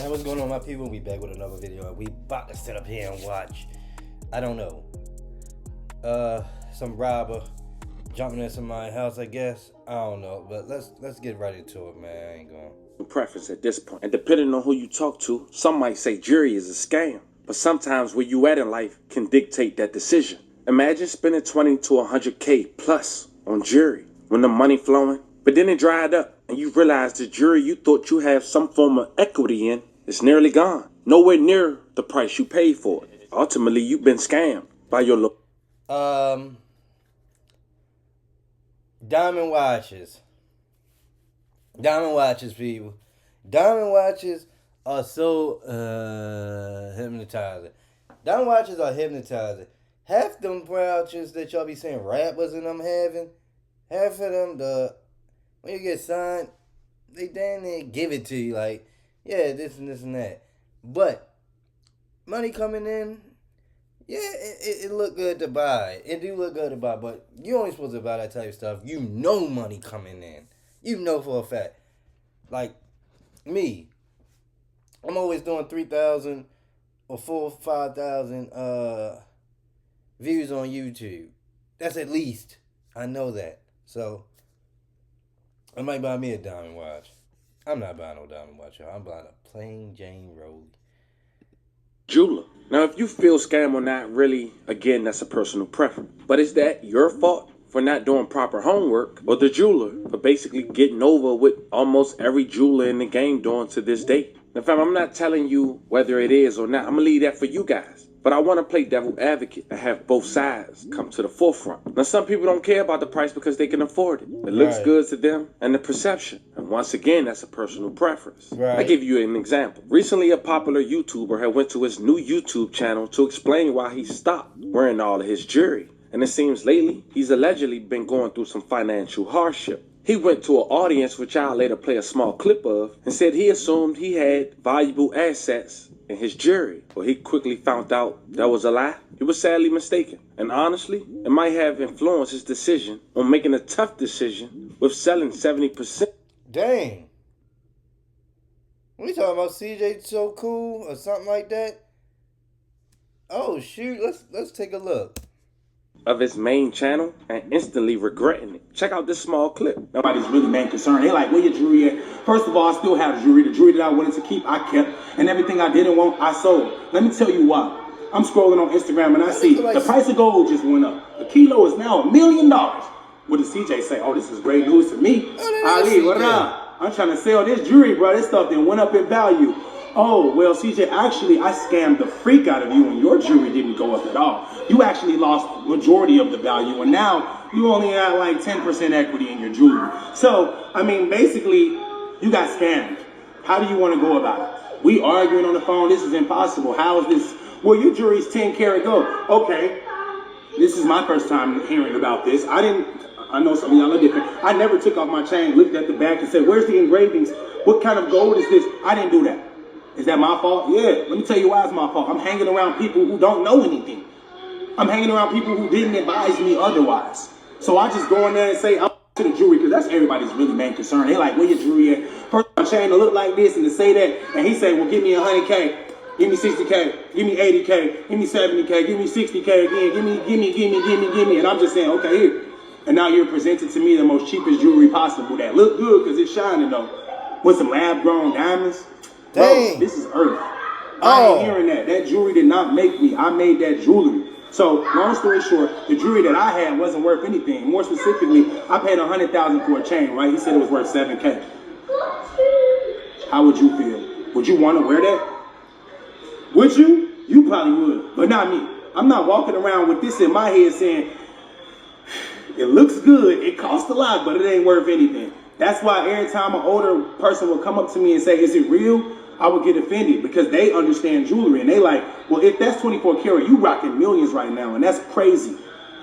Hey, what's going on, my people? We back with another video, and we about to sit up here and watch, I don't know, some robber jumping into my house, I guess. I don't know, but let's get right into it, man. I ain't going. Preference at this point, and depending on who you talk to, some might say jury is a scam, but sometimes where you at in life can dictate that decision. Imagine spending 20 to 100K plus on jury when the money flowing, but then it dried up and you realize the jury you thought you have some form of equity in is nearly gone, nowhere near the price you paid for it. Ultimately, you've been scammed by your Diamond watches, people. Diamond watches are so hypnotizing. Diamond watches are hypnotizing. Half them watches that y'all be saying rappers and them having, half of them, when you get signed, they damn near give it to you like, yeah, this and this and that. But money coming in, yeah, it look good to buy. It do look good to buy, but you only supposed to buy that type of stuff. You know money coming in. You know for a fact. Like me, I'm always doing 3,000 or 4,000 or 5,000 views on YouTube. That's at least. I know that. So I might buy me a diamond watch. I'm not buying no diamond watch, y'all. I'm buying a plain Jane Road jeweler. Now, if you feel scam or not, really, again, that's a personal preference. But is that your fault for not doing proper homework, or the jeweler for basically getting over what almost every jeweler in the game doing to this day? Now, fam, I'm not telling you whether it is or not. I'm going to leave that for you guys. But I want to play devil advocate and have both sides come to the forefront. Now, some people don't care about the price because they can afford it. It looks good to them and the perception. And once again, that's a personal preference. Right. I give you an example. Recently, a popular YouTuber had went to his new YouTube channel to explain why he stopped wearing all of his jewelry. And it seems lately, he's allegedly been going through some financial hardship. He went to an audience, which I'll later play a small clip of, and said he assumed he had valuable assets in his jewelry. Well, he quickly found out that was a lie. He was sadly mistaken. And honestly, it might have influenced his decision on making a tough decision with selling 70%. Dang. We talking about CJ So Cool or something like that? Oh shoot, let's take a look. Of his main channel and instantly regretting it. Check out this small clip. Nobody's really man concerned. They like, where your jewelry at? First of all, I still have jewelry. The jewelry that I wanted to keep, I kept. And everything I didn't want, I sold. Let me tell you why. I'm scrolling on Instagram and I see the price of gold just went up. The kilo is now $1 million. What does CJ say? Oh, this is great news to me. Ali, what up? I'm trying to sell this jewelry, bro. This stuff then went up in value. Oh, well, CJ, actually, I scammed the freak out of you and your jewelry didn't go up at all. You actually lost majority of the value, and now you only have like 10% equity in your jewelry. So, I mean, basically, you got scammed. How do you want to go about it? We arguing on the phone. This is impossible. How is this? Well, your jewelry's 10 karat gold. Okay, this is my first time hearing about this. I know some of y'all are different. I never took off my chain, looked at the back and said, where's the engravings? What kind of gold is this? I didn't do that. Is that my fault? Yeah, let me tell you why it's my fault. I'm hanging around people who don't know anything. I'm hanging around people who didn't advise me otherwise. So I just go in there and say, I'm to the jewelry, because that's everybody's really main concern. They like, where your jewelry at? First, my chain to look like this and to say that, and he say, well, give me 100K, give me 60K, give me 80K, give me 70K, give me 60K again, give me, and I'm just saying, okay, here. And now you're presenting to me the most cheapest jewelry possible that look good because it's shining though, with some lab-grown diamonds. Bro, this is earth. I ain't hearing that. That jewelry did not make me. I made that jewelry. So, long story short, the jewelry that I had wasn't worth anything. More specifically, I paid $100,000 for a chain, right? He said it was worth 7K. How would you feel? Would you want to wear that? Would you? You probably would, but not me. I'm not walking around with this in my head saying, it looks good, it costs a lot, but it ain't worth anything. That's why every time an older person would come up to me and say, is it real? I would get offended because they understand jewelry and they like, well, if that's 24 karat, you rocking millions right now. And that's crazy.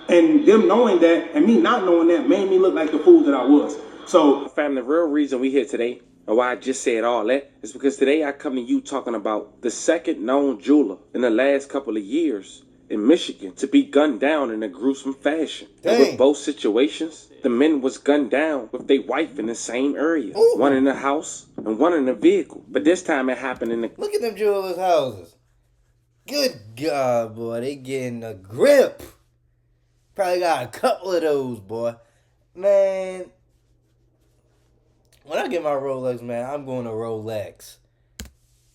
And them knowing that and me not knowing that made me look like the fool that I was. So, fam, the real reason we here today and why I just said all that is because today I come to you talking about the second known jeweler in the last couple of years in Michigan to be gunned down in a gruesome fashion. Dang. And with both situations, the men was gunned down with their wife in the same area. Ooh. One in the house and one in the vehicle. But this time it happened in the... Look at them jewelers' houses. Good God, boy. They getting a grip. Probably got a couple of those, boy. Man, when I get my Rolex, man, I'm going to Rolex.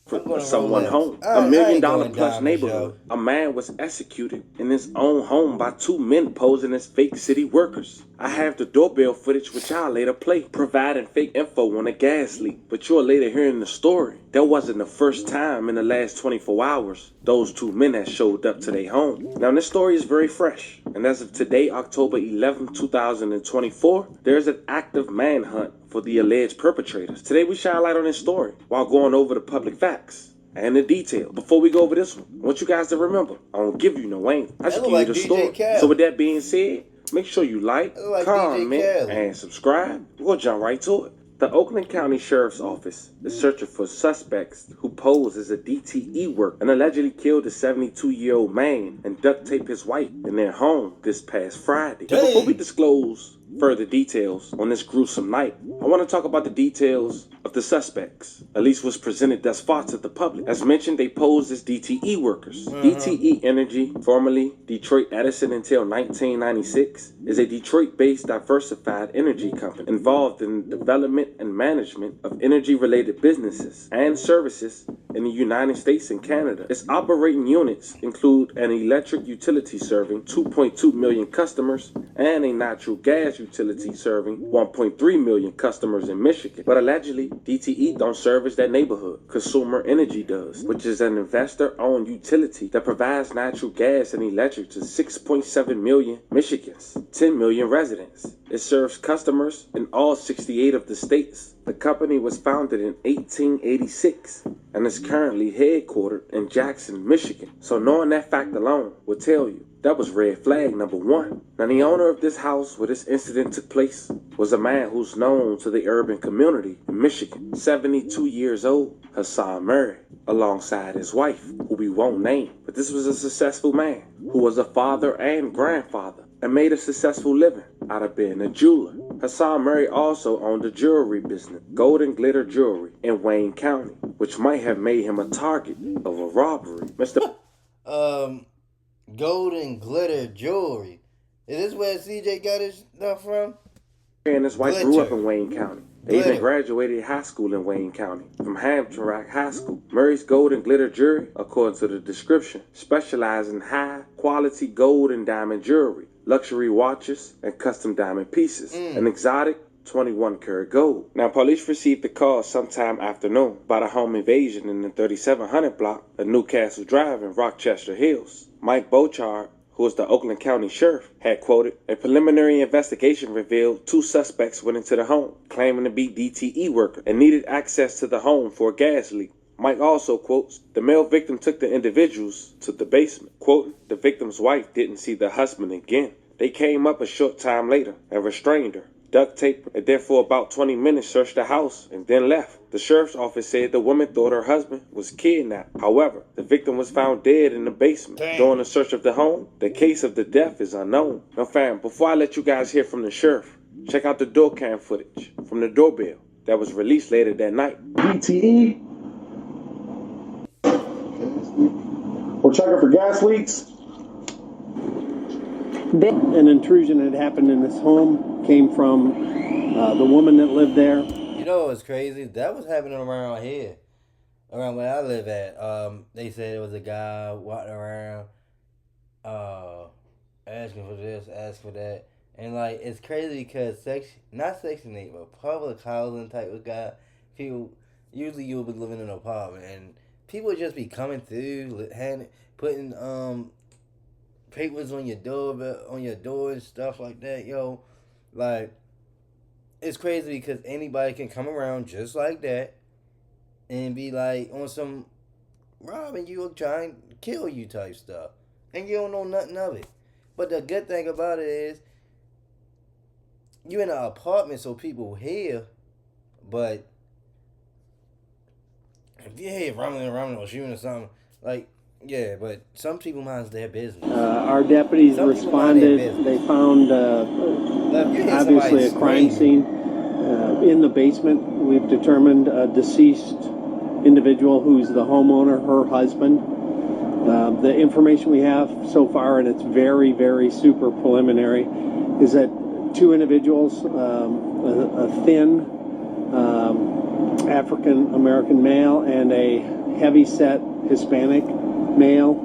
For someone home. A $1 million plus neighborhood. A man was executed in his own home by two men posing as fake city workers. I have the doorbell footage which I'll later play, providing fake info on a gas leak. But you'll later hear in the story, that wasn't the first time in the last 24 hours those two men had showed up to their home. Now this story is very fresh, and as of today, October 11, 2024, there's an active manhunt for the alleged perpetrators. Today we shine light on this story while going over the public facts and the detail. Before we go over this one, I want you guys to remember, I don't give you no ain't. I just give you the story. So with that being said, make sure you like, comment, and subscribe. We're gonna jump right to it. The Oakland County Sheriff's Office is searching for suspects who pose as a DTE worker and allegedly killed a 72-year-old man and duct taped his wife in their home this past Friday. Now, before we disclose further details on this gruesome night, I want to talk about the details of the suspects, at least was presented thus far to the public. As mentioned, they posed as DTE workers. DTE Energy, formerly Detroit Edison until 1996, is a Detroit-based diversified energy company involved in the development and management of energy-related businesses and services in the United States and Canada. Its operating units include an electric utility serving 2.2 million customers and a natural gas utility serving 1.3 million customers in Michigan. But allegedly, DTE don't service that neighborhood. Consumer Energy does, which is an investor-owned utility that provides natural gas and electric to 6.7 million Michigans, 10 million residents. It serves customers in all 68 of the states. The company was founded in 1886 and is currently headquartered in Jackson, Michigan. So knowing that fact alone will tell you that was red flag number one. Now the owner of this house where this incident took place was a man who's known to the urban community in Michigan, 72 years old, Hassan Murray, alongside his wife, who we won't name. But this was a successful man who was a father and grandfather and made a successful living out of being a jeweler. Hassan Murray also owned a jewelry business, Gold and Glitter Jewelry, in Wayne County, which might have made him a target of a robbery. Mr. Gold and Glitter Jewelry. Is this where CJ got his stuff from? And his wife grew up in Wayne County. They even graduated high school in Wayne County from Hamtramck High School. Murray's Gold and Glitter Jewelry, according to the description, specializes in high-quality gold and diamond jewelry, luxury watches, and custom diamond pieces, and exotic 21-karat gold. Now, police received the call sometime afternoon about a home invasion in the 3700 block of Newcastle Drive in Rochester Hills. Mike Bochard, who was the Oakland County Sheriff, had quoted, "A preliminary investigation revealed two suspects went into the home, claiming to be DTE workers, and needed access to the home for a gas leak." Mike also quotes, "The male victim took the individuals to the basement." Quoting, "The victim's wife didn't see the husband again. They came up a short time later and restrained her, duct taped her, and then for about 20 minutes searched the house and then left." The sheriff's office said the woman thought her husband was kidnapped. However, the victim was found dead in the basement. During the search of the home, the case of the death is unknown. Now fam, before I let you guys hear from the sheriff, check out the door cam footage from the doorbell that was released later that night. DTE. We're checking for gas leaks. An intrusion had happened in this home, came from the woman that lived there. You know what's crazy? That was happening around here, around where I live at. They said it was a guy walking around, asking for this, asking for that, and like it's crazy because not Section 8, but public housing type of guy. People usually you'll be living in an apartment, and people would just be coming through, putting papers on your door and stuff like that, yo. Like, it's crazy because anybody can come around just like that and be like on some robbing you or trying to kill you type stuff, and you don't know nothing of it. But the good thing about it is you in an apartment, so people hear. But if you hear rumbling or shooting or something, like, Yeah, but some people mind their business. Our deputies Some people mind their responded. business. They found Look, you hear obviously somebody a crime screaming. scene in the basement. We've determined a deceased individual who's the homeowner, her husband. The information we have so far, and it's very, very super preliminary, is that two individuals, a thin African American male and a heavy-set Hispanic male,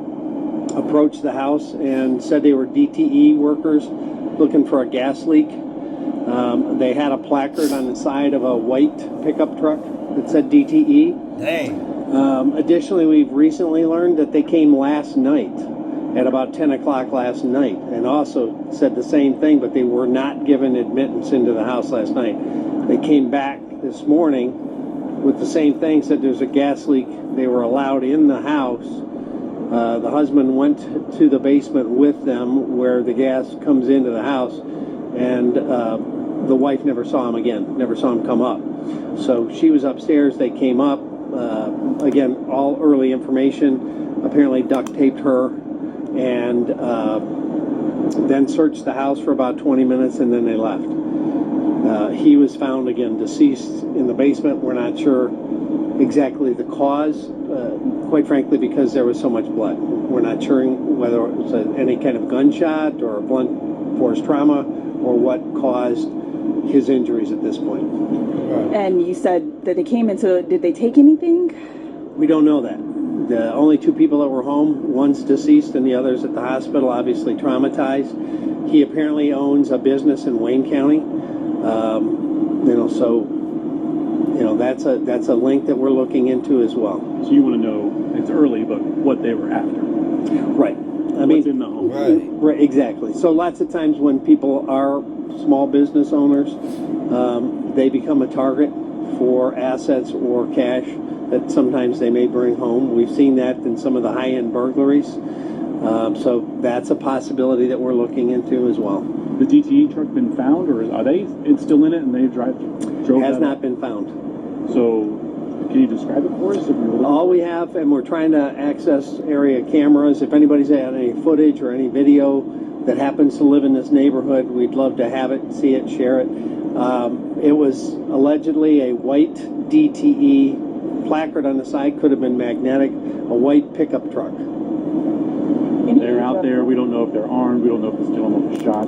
approached the house and said they were DTE workers looking for a gas leak. They had a placard on the side of a white pickup truck that said DTE. Dang. Additionally, we've recently learned that they came last night at about 10 o'clock last night and also said the same thing, but they were not given admittance into the house last night. They came back this morning with the same thing, said there's a gas leak. They were allowed in the house. The husband went to the basement with them where the gas comes into the house, and the wife never saw him again, never saw him come up. So she was upstairs, they came up. Again, all early information, apparently duct taped her, and then searched the house for about 20 minutes, and then they left. He was found, again, deceased in the basement. We're not sure exactly the cause, quite frankly, because there was so much blood. We're not sure whether it was any kind of gunshot or blunt force trauma or what caused his injuries at this point. And you said that they came into, did they take anything? We don't know that. The only two people that were home, one's deceased and the other's at the hospital, obviously traumatized. He apparently owns a business in Wayne County. That's a link that we're looking into as well. So you want to know, it's early, but what they were after. Right. What's in the home. Right, exactly. So lots of times when people are small business owners, they become a target for assets or cash that sometimes they may bring home. We've seen that in some of the high-end burglaries. So that's a possibility that we're looking into as well. The DTE truck been found, or are they still in it and they drove Has that not off? been found. So can you describe it for us? All we have, and we're trying to access area cameras. If anybody's had any footage or any video that happens to live in this neighborhood, we'd love to have it, see it, share it. It was allegedly a white DTE placard on the side, could have been magnetic, a white pickup truck. They're out there. We don't know if they're armed. We don't know if the gentleman was shot.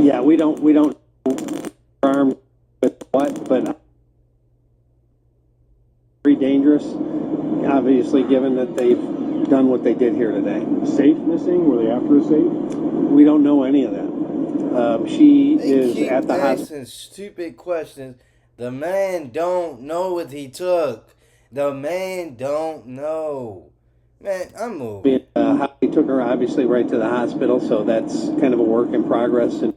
Yeah, we don't armed with what, but very dangerous, obviously, given that they've done what they did here today. Safe missing? Were they after a safe? We don't know any of that. She They is keep at the hospital. asking stupid questions. The man don't know what he took. The man don't know. Man, I'm moving. He took her obviously right to the hospital, so that's kind of a work in progress and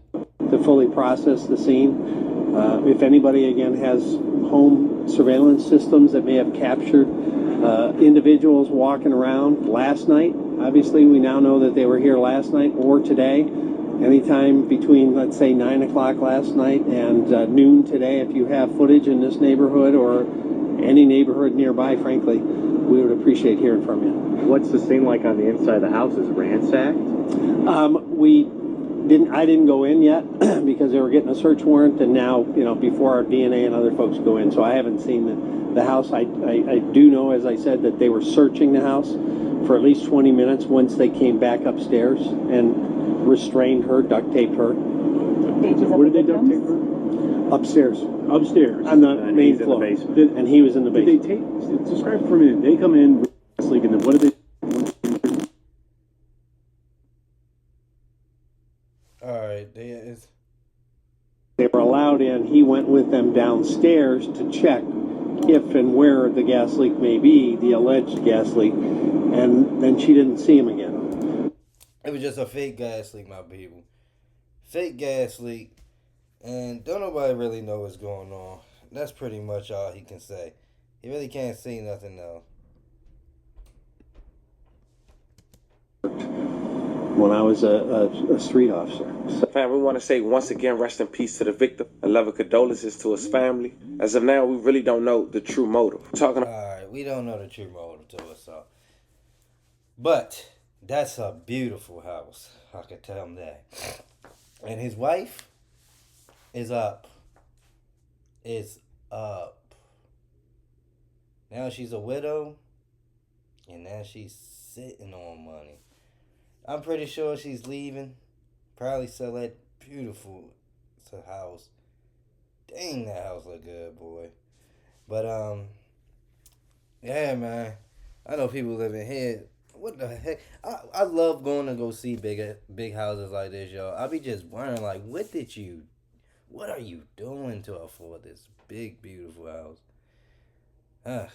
to fully process the scene. If anybody again has home surveillance systems that may have captured individuals walking around last night, obviously we now know that they were here last night or today. Anytime between, let's say, 9 o'clock last night and noon today, if you have footage in this neighborhood or any neighborhood nearby, frankly, we would appreciate hearing from you. What's the scene like on the inside of the house? Is it ransacked? I didn't go in yet because they were getting a search warrant, and now, before our DNA and other folks go in, so I haven't seen the house. I do know, as I said, that they were searching the house for at least 20 minutes once they came back upstairs and restrained her, duct taped her. Where did they duct tape her? Upstairs. Upstairs. On the And main he's in floor. the basement. And he was in the Did basement. they take? Describe for a minute. They come in, sleep, and then what did they? Alright, They were allowed in. He went with them downstairs to check if and where the gas leak may be, the alleged gas leak, and then she didn't see him again. it was just a fake gas leak, my people. Fake gas leak. And don't nobody really know what's going on. That's pretty much all he can say. He really can't say nothing else. When I was a street officer. Fam, we want to say once again, rest in peace to the victim and love and condolences to his family. As of now, we really don't know the true motive. Alright, we don't know the true motive to it, so But that's a beautiful house. I can tell him that. And his wife is up. Is up. Now she's a widow. And now she's sitting on money. I'm pretty sure she's leaving. Probably sell that beautiful house. Dang, that house look good, boy. But yeah, man. I know people living here. What the heck? I love going to go see big houses like this, y'all. I be just wondering, like, what are you doing to afford this big, beautiful house?